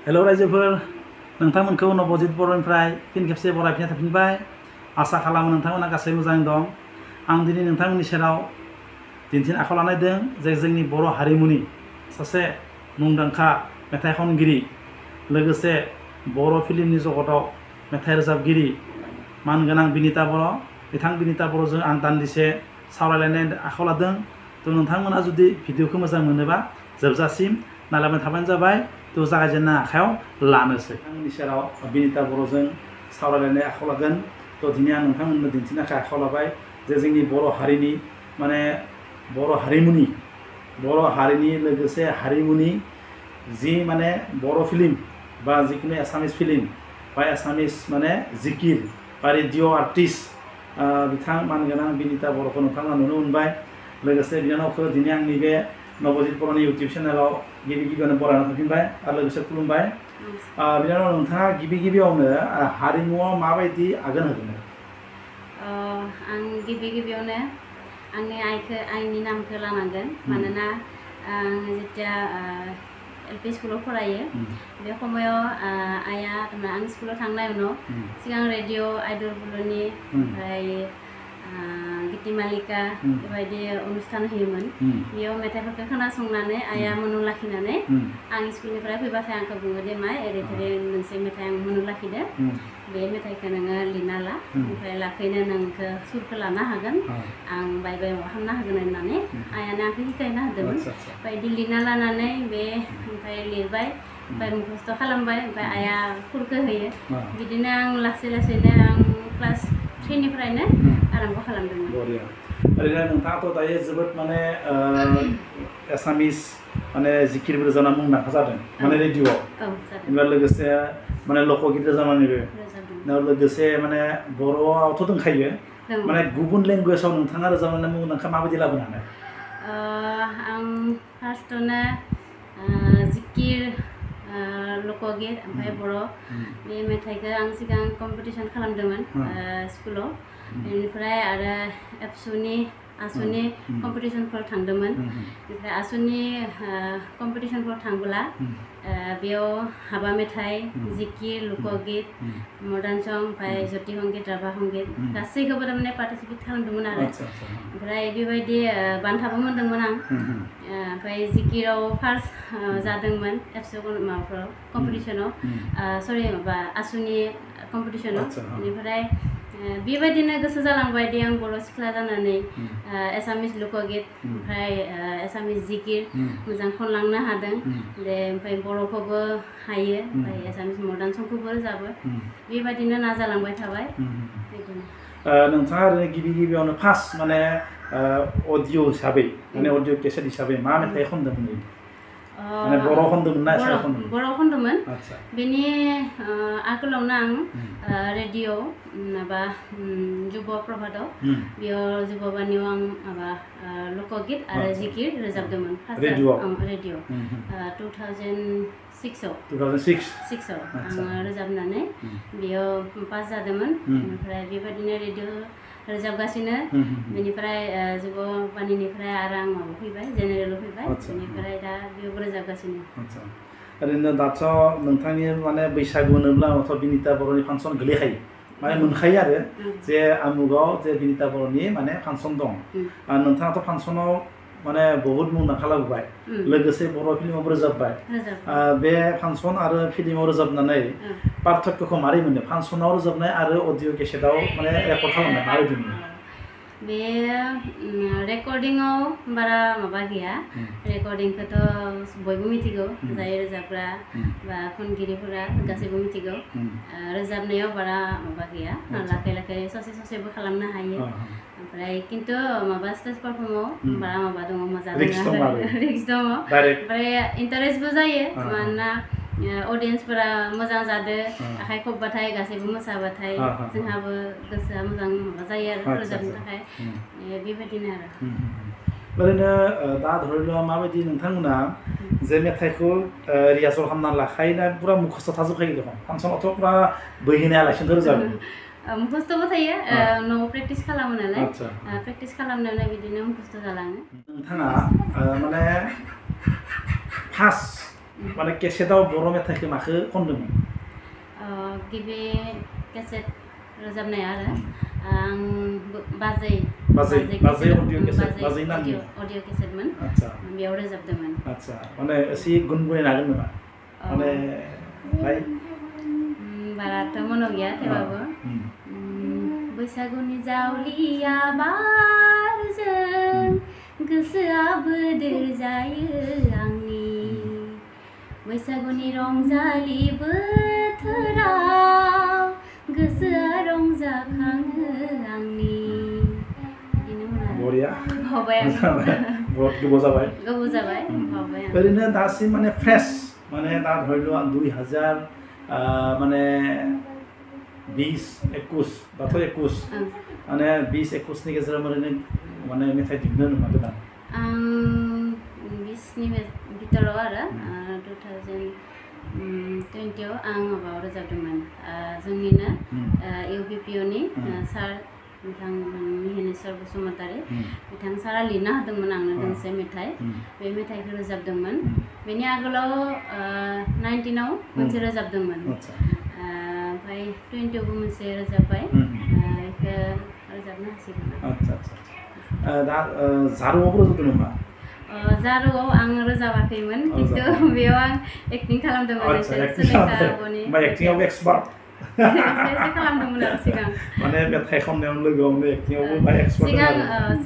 हेल' रायजोफोर नोंथांमोनखौ नबजित बर'निफ्राय फिन खेबसे बरायफिननाय थाफिनबाय आसा खालामो नोंथांमोना गासै मोजाङै दं आं दिनै नोंथांमोननि सेराव दिन्थिनो आखायाव लानाय दों जे जोंनि बर' हारिमुनि सासे मुंदांखा मेथाइ खनगिरि लोगोसे बर' फिल्मनि जगताव मेथाइ रोजाबगिरि मानगोनां बिनिता बर' बिथां बिनिता बर'जों आं दान्दिसे सावरायलायनाय आखायाव लादों थ' नोंथांमोना जुदि भिडिअखौ मोजां मोनोबा जोबजासिम नायलांबाय थाबानो जाबाय थ' जागायजेननो आखायाव लानोसै आंनि सेराव बिनिता बर'जों सावरायलायनाय आखायाव लागोन थ' दिनै आं नोंथांमोननो दिन्थिनो थाखाय आखायाव लाबाय जे जोंनि बर' हारिनि माने बर' हारिनि लोगोसे हारिमुनि जि माने बर' फिल्म बा जिखुनु एसामिस फिल्म बा एसामिस माने जिकिर बा रेडिअ आर्टिस्ट बिथां मानगोनां बिनिता बर'खौ नोंथांमोना नुनो मोनबाय लोगोसे बिनानावखौ दिनै आंनि बे नबजित बर'नि इउटुब चेनेलाव गिबियावनो बरायना थांफिनबाय आरो लोगोसे खुलुमबाय बिनानाव नोंथाङा गिबियावनो हारिमुआव माबायदि आगान होदों? आं गिबियावनो आंनि नामखौ लानांगोन मानोना आं जेथिया एलपि स्कुलाव फरायो बे समायाव आइया आं स्कुलाव थांनाय उनाव सिगां रेडिअ आइडल बुलुनि ओमफ्राय गितिमालिका बेबायदि अनुस्थान होयोमोन बेयाव मेथाइफोरखौ खोनासंनानै आइया मनाव लाखिनानै आं स्कुलनिफ्राय फैबाथाय आंखौ बुङो दे माय ओरै मोनसे मेथाइ आं मनाव लाखिदो बे मेथाइखौ नोङो लिरना ला ओमफ्राय लाखैनो नोंखौ सुरखौ लानो हागोन आं बाय माबा खालामना होगोन होननानै आइयानो आंखौ शिखायना होदोंमोन ओमफ्राय बिदि लिरना लानानै बे ओमफ्राय लिरबाय ओमफ्राय मुखस्थ' खालामबाय ओमफ्राय आइया सुरखौ होयो बिदिनो आं लासैनो आं क्लास 3निफ्रायनो आरम्भ खालामदोंमोन। ओरैनो नोंथाङाथ' दायो जोबोद माने एसामिस माने जिकिरबो रोजाबना मुंदांखा जादों माने रेडिअ'आव ओमफ्राय लोगोसे माने लक'गित रोजाबनानैबो लोगोसे माने बर'आवथ' दंखायो माने गुबुन लेंगुवेजाव नोंथाङा रोजाबनानै मुंदांखा माबायदि लाबोनो हानाय? आं फार्स्टआवनो जिकिर लक'गित ओमफ्राय बर' बे मेथाइखौ आं सिगां कम्पिटिसन खालामदोंमोन स्कुलाव बेनिफ्राय आरो आसुनि कम्पिटिसनफोराव थांदोंमोन ओमफ्राय आसुनि कम्पिटिसनफोराव थांबोला बेयाव हाबा मेथाइ जिकिर लक'गित मडार्न सं ओमफ्राय ज्योति संगित राभा संगित गासैखौबो थारमाने पार्टिसिपेट खालामदोंमोन आरो ओमफ्राय बेबायदि बान्थाबो मोनदोंमोन आं ओमफ्राय जिकिराव फार्स्ट जादोंमोन एबसु माबाफोराव कम्पिटिसनाव आसुनि कम्पिटिसनाव बेनिफ्राय बेबायदिनो गोसो जालांबाय दे आं बर' सिख्ला जानानै एसामिस लक'गित ओमफ्राय एसामिस जिकिर मोजां खनलांनो हादों दे ओमफ्राय बर'खौबो हायो ओमफ्राय एसामिस मडार्न संखौबो रोजाबो बेबायदिनो नाजालांबाय थाबाय नोंथाङा ओरैनो गिबियावनो फार्स्ट माने अडिअ हिसाबै माने अडिअ केसेट हिसाबै मा मेथाइ खनदोंमोन? माने बर' खनदोंमोन ना एसामिस खनदोंमोन? बर' खनदोंमोन बेनि आगोलावनो आं रेडिअ माबा जुब प्रभातआव बेयाव जुबबानियाव आं माबा लक'गित आरो जिकिर रोजाबदोंमोन रेडिअ 2006 आव आङो रोजाबनानै बेयाव पास जादोंमोन ओमफ्राय बेबायदिनो रेडिअ रोजाबगासिनो बेनिफ्राय जुबबानिनिफ्राय आरो आं माबा फैबाय जेनेरेलाव फैबाय बेनिफ्राय दा बेयाव रोजाबगासिनो। ओरैनो दाथ' नोंथांनि माने बैसागु होनोब्लाथ' बिनिता बर'नि फांसन गोलैखायो माने मोनखायो आरो जे आमुगाव जे बिनिता बर'नि माने फांसन दं नोंथाङाथ' फांसनाव माने बहुत मुंदांखा लाबोबाय लोगोसे बर' फिल्मावबो रोजाबबाय बे फांसन आरो फिल्माव रोजाबनानै पार्थक्यखौ मारै मोनो फांसनाव रोजाबनाय आरो अडिअ केसेटआव माने रेकर्ड खालामनाय माबायदि मोनो? बे रेकर्डिंआव बारा माबा गैया रेकर्डिंखौथ' बयबो मिथिगौ जाय रोजाबग्रा बा खनगिरिफोरा गासैबो मिथिगौ रोजाबनायाव बारा माबा गैया लाखै ससेबो खालामनो हायो ओमफ्राय खिन्थु माबा स्टेज पारफर्माव बारा माबा दङ मोजां रिक्स दङ ओमफ्राय इन्टारेस्टबो जायो मानोना अडियन्सफोरा मोजां जादो आखाइ खबबाथाय गासैबो मोसाबाथाय जोंहाबो गोसोआ मोजां माबा जायो आरो रोजाबनो थाखाय बेबायदिनो आरो ओरैनो दा धरिल' माबायदि नोंथांमोना जे मेथाइखौ रिहार्सेल खालामना लाखायोना पुरा मुखस्थ' थाजोबखायो दं फांसनावथ' पुरा बैहोनायालासिनो रोजाबो मुखस्थ'बो थायो न'आव प्रेक्टिस खालामो नालाय प्रेक्टिस खालामनायावनो बिदिनो मुखस्थ' जालाङो। नोंथाङा माने फार्स्ट माने केसेटआव बर' मेथाइखौ माखौ खनदोंमोन गिबि केसेट रोजाबनाया आरो आं बाजै अडिअ केसेट बाजै नामनि अडिअ केसेटमोन आच्छा बेयाव रोजाबदोंमोन आच्छा माने एसे गुनगुनायनो हागोन नामा माने भाई बाराथ' मन' गैया थेवबाबो बैसागुनि जावलिया बारजों गोसोआ बोदोर जायो आंनि बैसागुनि रंजालि बोथोराव गोसोआ रंजाखाङो आंनि बरिया बावबाय बहुत गोबाव जाबाय बावबाय ओरैनो दासिम माने फ्रेश माने दा धरि लो 2000 माने 20-21 दाथ' 21 माने 20-21 नि गेजेराव ओरैनो माने मेथाइ दिहुननो नामा गोदान आं 20 नि भितराव आरो 2020 आव आं माबायाव रोजाबदोंमोन जोंनिनो इउपिपिअ नि सार बिथां मिहिनेश्वर बसुमतारी बिथां सारा लिरना होदोंमोन आंनो दोंसे मेथाइ बे मेथाइखौ रोजाबदोंमोन बेनि आगोलाव 19 आव मोनसे रोजाबदोंमोन ओमफ्राय 20 आवबो मोनसे रोजाबबाय बेखौ रोजाबनो हासिगोन आच्छा दा जारुआवबो रोजाबदों नामा जारुआव आं रोजाबाखैमोन खिन्थु बेयाव आं एक्टिं खालामदोंमोन सुलेखा आब'नि एक्टिंआव एक्सपार्ट एसे खालामदोंमोन आरो सिगां माने मेथाइ खननायाव लोगोआवनो एक्टिंआवबो बाय एक्सपार्ट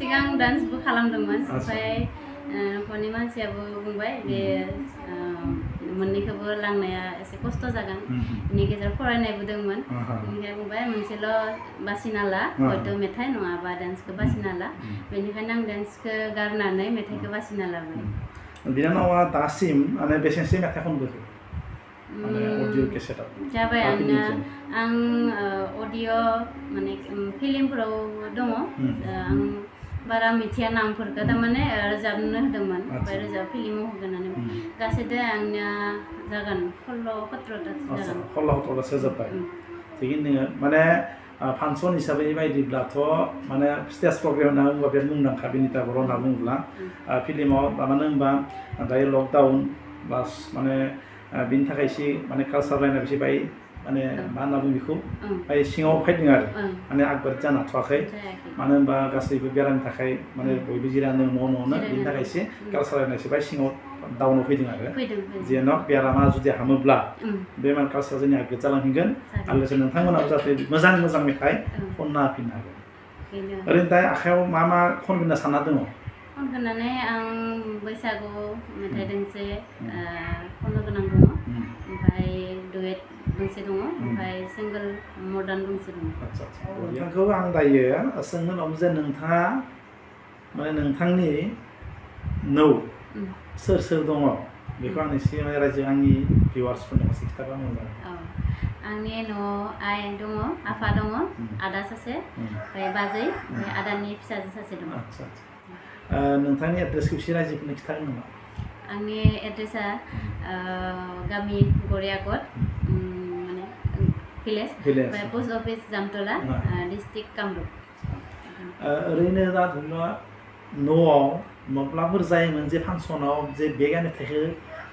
सिगां डान्सबो खालामदोंमोन ओमफ्राय न'खरनि मानसियाबो बुंबाय बे मोननैखौबो लांनाया एसे खस्थ' जागोन बेनि गेजेराव फरायनायबो दंमोन बेनिखायनो बुंबाय मोनसेल' बासिना ला हयथ' मेथाइ नङाबा डान्सखौ बासिना ला बेनिखायनो आं डान्सखौ गारनानै मेथाइखौ बासिना लाबाय बिनानावा दासिम माने बेसेसो मेथाइ खनबोखो माने अडिअ केसेटआव जाबाय आंना आं अडिअ माने फिल्मफोराव दङ आं बारा मिथिया नामफोरखौ थारमाने रोजाबनो होदोंमोन ओमफ्राय रोजाब फिल्माव होगोन होननानै गासैदो आंनिया जागोन 16-17 जागोन 16-17 जोब्बाय थिगैनो दोङो माने फांसन हिसाबै बायदिब्लाथ' माने स्टेज प्रग्राम होनना बुङोब्ला बिराद मुंदांखा बिनिता बर' होनना बुङोब्ला फिल्माव मानो होनबा दायो लकडाउन प्लास माने बिनि थाखाय एसे माने कालसार लाइना एसे बाय माने मा होनना बुङो बेखौ बाय सिङाव फैदों आरो माने आगबारि जानो हाथ'वाखै मानो होनबा गासैबो बेरामनि थाखाय माने बयबो जिरायनो न'आवनो बिनि थाखाय एसे कालसार लाइना एसे बाय सिङाव डाउनाव फैदों आरो जेन' बेरामा जुदि हामोब्ला बे मान कालसार जोंनि आगोल जालांफिनगोन आरो लोगोसे नोंथांमोनाबो जाहाथे मोजां मेथाइ खनना होफिननो हागोन ओरैनो दा आखायाव मा खनगोन होनना सानना दङ खनगोननानै आं बैसागु मेथाइ दोंसे खननो गोनां दङ ओमफ्राय डुएट दोंसे दङ ओमफ्राय सिंगल मडार्न दोंसे दङ नोंथांखौ आं दायो सोंनो दं जे नोंथाङा माने नोंथांनि नौ सोर दङ बेखौ आं एसे माने रायजो आंनि भिउवार्सफोरनो एसे खिथाबा मोजां आंनि न'आव आइ दङ आफा दङ आदा सासे ओमफ्राय बाजै ओमफ्राय आदानि फिसाजो सासे दङ नोंथांनि एड्रेसखौ एसे रायजोफोरनो खिथागोन नामा आंनि एड्रेसा गामि गरियागत माने भिलेज ओमफ्राय post office Jamtala district Kamrup ओरैनो दा धरिल' न'आव माब्लाफोर जायोमोन जे फांसनाव जे बेगा मेथाइखौ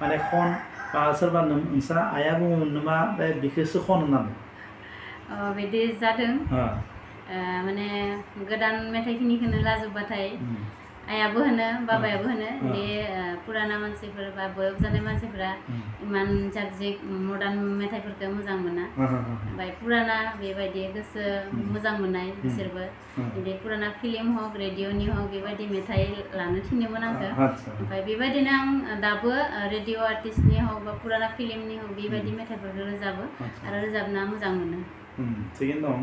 माने खन बा सोरबा नोंसा आइया बुङोमोन नामा बे बेखौसो खन होननानै बिदि जादों माने गोदान मेथाइखिनिखौनो लाजोबबाथाय आइयाबो होनो बाबायाबो होनो बे पुराना मानसिफोर बा बयस जानाय मानसिफोरा इमान जागजिग मडार्न मेथाइफोरखौ मोजां मोना ओमफ्राय पुराना बेबायदि गोसो मोजां मोननाय बिसोरबो बिदि पुराना फिल्म हक रेडिअ'नि हक बेबायदि मेथाइ लानो थिनोमोन आंखौ ओमफ्राय बेबायदिनो आं दाबो रेडिअ' आर्टिस्टनि हक बा पुराना फिल्मनि हक बेबायदि मेथाइफोरखौ रोजाबो आरो रोजाबना मोजां मोनो थिगैनो दं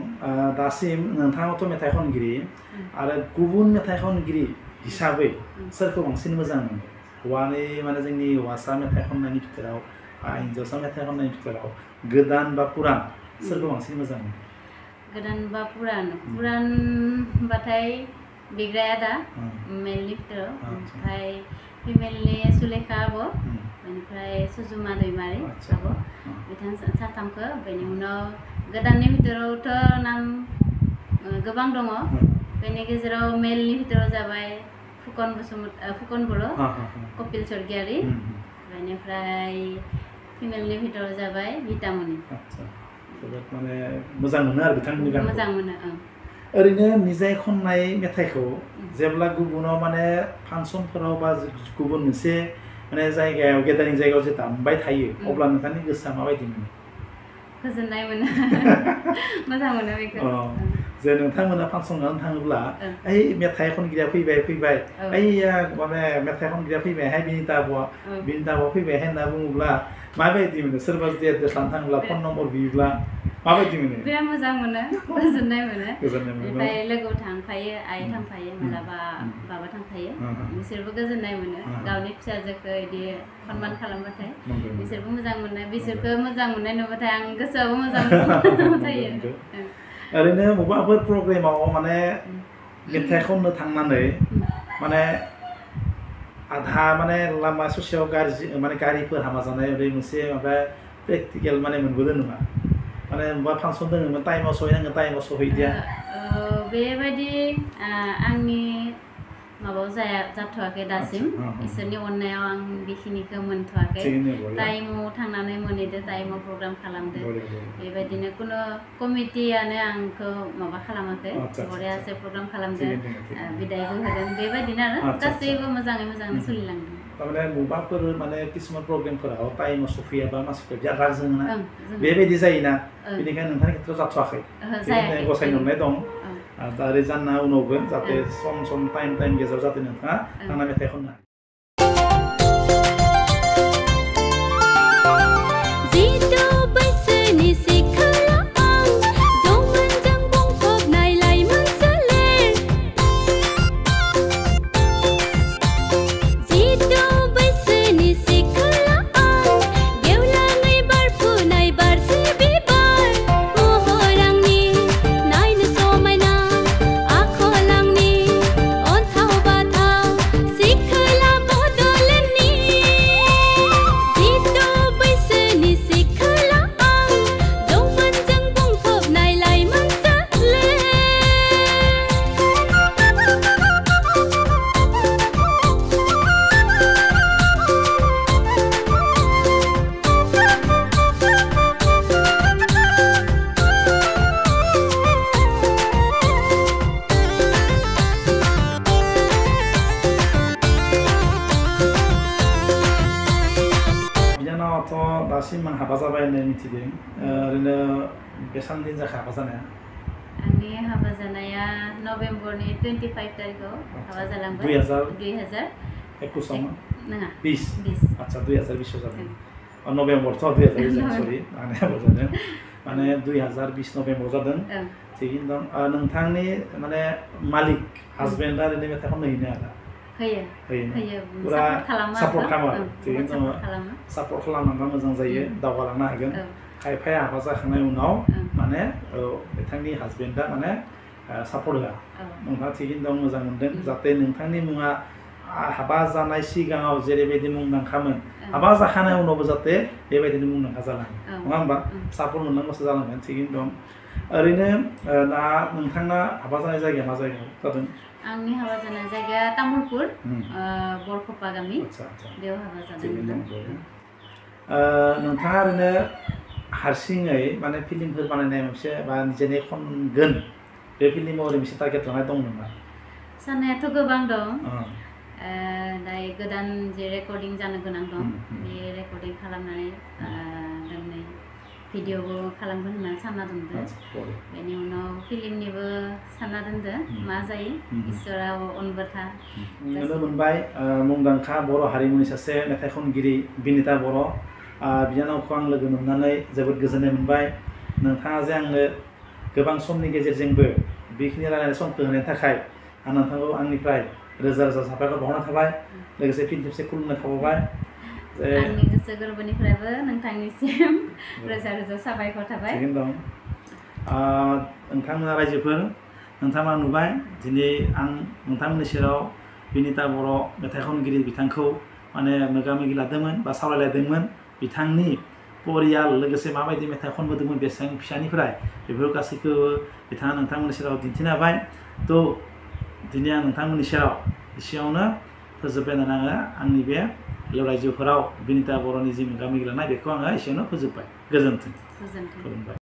दासिम नोंथाङाथ' मेथाइ खनगिरि आरो गुबुन मेथाइ खनगिरि हिसाबै सोरखौ बांसिन मोजां मोनो हौवानि माने जोंनि हौवासा मेथाइ खननायनि भितराव बा हिन्जावसा मेथाइ खननायनि भितराव गोदान बा पुरान सोरखौ बांसिन मोजां मोनो गोदान बा पुरानबाथाय बिग्राय आदा मेलनि भितराव ओमफ्राय फिमेलनि सुलेखा आब' बेनिफ्राय सुजुमा दैमारि आब' बिथां साथामखौ बेनि उनाव गोदाननि भितरावथ' नाम गोबां दङ बेनि गेजेराव मेलनि भितराव जाबाय फुकन बर' कपिल सरगियारि बेनिफ्राय फिमेलनि भितराव जाबाय बितामुनि आतसा जोबोद माने मोजां मोनो आरो बिथांमोननि गानखौ मोजां मोनो ओरैनो निजाय खननाय मेथाइखौ जेब्ला गुबुनाव माने फांसनफोराव बा गुबुन मोनसे माने जायगायाव गेदारिं जायगायाव जे दामबाय थायो अब्ला नोंथांनि गोसोआ माबायदि मोनो गोजोननाय मोनो मोजां मोनो बेखौ जे नोंथांमोना फांसन गानो थाङोब्ला ओइ मेथाइ खनगिरिया फैबाय ओइया माने मेथाइ खनगिरिया फैबायहाय बिनिता आब'आ फैबायहाय होनना बुङोब्ला माबायदि मोनो सोरबा जुदि एड्रेस लानो थाङोब्ला फन नम्बर बियोब्ला माबायदि मोनो बिराद मोजां मोनो गोजोननाय मोनो ओमफ्राय लोगोआव थांफायो आइ थांफायो मालाबा बाबा थांफायो बिसोरबो गोजोननाय मोनो गावनि फिसाजोखौ इदि सनमान खालामबाथाय बिसोरबो मोजां मोनो बिसोरखौ मोजां मोननाय नुबाथाय आं गोसोआबो मोजां थायो ओरैनो बबेबाफोर प्रग्रामाव माने मेथाइ खननो थांनानै माने आधा माने लामा ससेयाव माने गारिफोर हामा जानाय ओरै मोनसे माबा प्रेक्टिकेल माने मोनबोदों नामा माने बबेबा फांसन दङमोन टाइमाव सहैनांगोन टाइमाव सहैदिया बेबायदि आंनि माबायाव जाथ'वाखै दासिम इसोरनि अननायाव आं बेखिनिखौ मोनथ'वाखै टाइमाव थांनानै मोनहैदो टाइमाव प्रग्राम खालामदो बेबायदिनो कुनु कमिटियानो आंखौ माबा खालामाखै बरियासे प्रग्राम खालामदों बिदायबो होदों बेबायदिनो आरो गासैबो मोजाङै सोलिलांदों तारमाने बबेबाफोर माने किसुमान प्रग्रामफोराव टाइमाव सफैयाबा मानसिफोरा बिराद राग जोङोना बेबायदि जायोना बेनिखायनो नोंथांनि खेथ्रआव जाथ'वाखै गसाइनि अननाय दं दा ओरै जानना उनावबो जाहाथे सम टाइम गेजेराव जाहाथे नोंथाङा थांना मेथाइ खननो हायो दासिम आं हाबा जाबाय होननाय मिथिदों ओरैनो बेसेबां दिन जाखो हाबा जानाया आंनि हाबा जानाया नभेम्बरनि 25 तारिखआव हाबा जालांबाय 2021 नङा 20 आच्छा 2020 जादों नभेम्बरथ' 2020 सरि आंनि हाबा जादों माने 2020 नभेम्बर जादों थिगैनो दं नोंथांनि माने मालिक हासबेन्डआ ओरैनो मेथाइ खननो हैनो आरो होयो पुरा सापर्ट खालामो थिगैनो दङ सापर्ट खालामलांबा मोजां जायो दावगालांनो हागोन खायफाया हाबा जाखांनायनि उनाव माने बिथांनि हासबेन्डआ माने सापर्ट होआ नोंथाङा थिगैनो दं मोजां मोनदों जाहाथे नोंथांनि मुङा हाबा जानाय सिगाङाव जेरैबायदि मुंदांखामोन हाबा जाखांनाय उनावबो जाहाथे बेबायदिनो मुंदांखा जालाङो नङा होमबा सापर्ट मोननांगौसो जालांगोन थिगैनो दं ओरैनो दा नोंथांना हाबा जानाय जायगाया मा जायगायाव जादों आंनि हाबा जानाय जायगाया तामुलपुर बरखपा गामि बेयाव हाबा जादों नोंथाङा ओरैनो हारसिङै माने फिल्मफोर बानायनाय मोनसे बा निजेनि खनगोन बे फिल्माव ओरै मोनसे टारगेट लानाय दं नामा साननायाथ' गोबां दं दायो गोदान जे रेकर्डिं जानो गोनां दं बे रेकर्डिं खालामनानै दोनै भिडिअबो खालामगोन होननानै सानना दोनदों बेनि उनाव फिल्मनिबो सानना दोनदों मा जायो इसोरा अनबोथा नुनो मोनबाय मुंदांखा बर' हारिमुनि सासे मेथाइ खनगिरि बिनिता बर' बिनानावखौ आं लोगो मोननानै जोबोद गोजोननाय मोनबाय नोंथाङा जे आंनो गोबां समनि गेजेरजोंबो बेखिनि रायलायनाय समखौ होनायनि थाखाय आं नोंथांखौ आंनिफ्राय रोजा रोजा साबायखर बावहरनाय थाबाय लोगोसे फिन खेबसे खुलुमनाय थाबावबाय आंनि गोसो गोरबोनिफ्रायबो नोंथांनिसिम रोजा रोजा साबायखर थाबाय थिगैनो दं नोंथांमोना रायजोफोर नोंथाङा नुबाय दिनै आं नोंथांमोननि सेराव बिनिता बर' मेथाइ खनगिरि बिथांखौ माने मोगा मोगि लादोंमोन बा सावरायलायदोंमोन बिथांनि परियाल लोगोसे माबायदि मेथाइ खनबोदोंमोन बेसेबां फिसानिफ्राय बेफोर गासैखौबो बिथाङा नोंथांमोननि सेराव दिन्थिनो हाबाय थ' दिनै आं नोंथांमोननि सेराव एसेयावनो फोजोबबाय होननानै आङो आंनि बे हेल' रायजोफोराव बिनिता बर'नि जि मोगा मोगि लानाय बेखौ आङो एसेयावनो फोजोबबाय। गोजोन्थों। गोजोन्थों। खुलुमबाय।